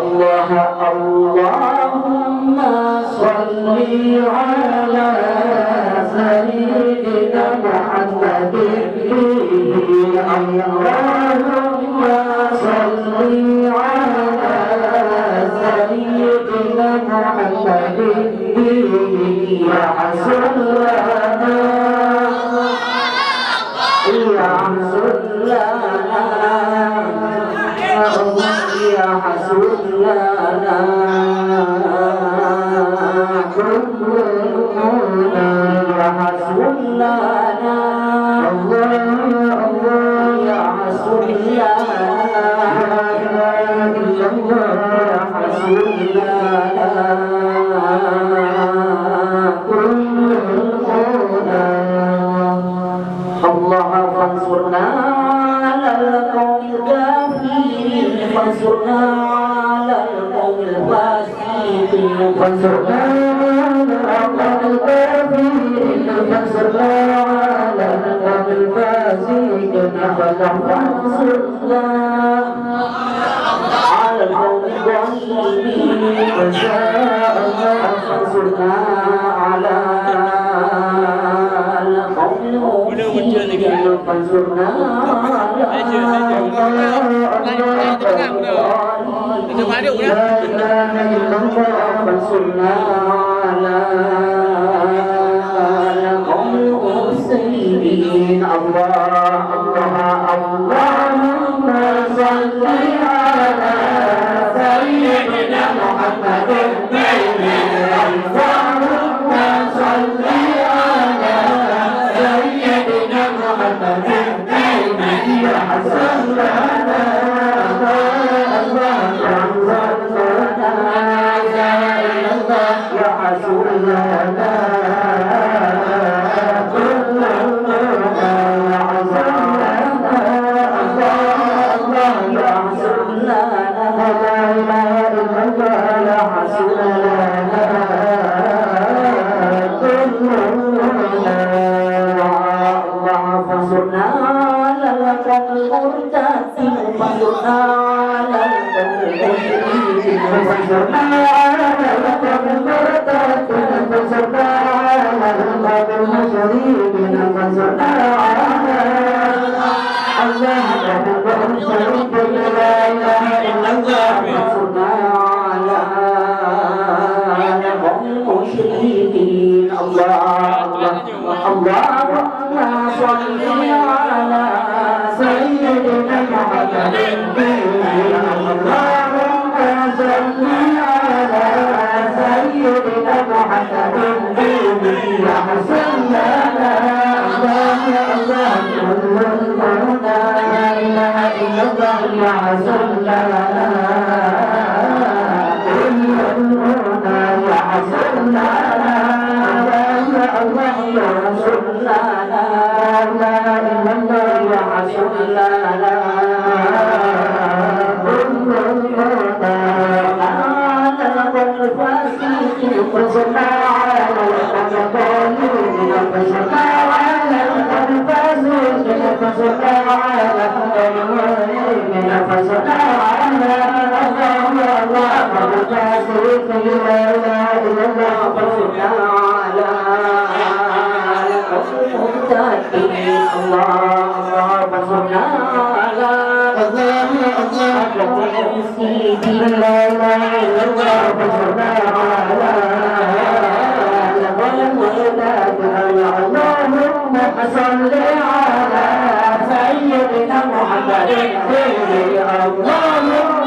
الله اللهم صل على سيدنا محمد اللهم صل على سيدنا محمد يا حسن لنا يا حسن لنا يا حسن لنا كلنا يا حسن لنا الله يا حسن لنا يا حسن لنا كلنا الله فانصرنا على القوم الكافرين فانصرنا على القوم الفاسقين فانصرنا على الكافرين فانصرنا على القوم الفاسقين فانصرنا على القوم الظالمين وشاء الله فانصرنا على القوم المؤمنين فانصرنا فانصرنا على القوم المرسلين الله اللهم صل على سيدنا محمد اللهم صل على سيدنا محمد يا حسن لنا يا حسن لنا اللهم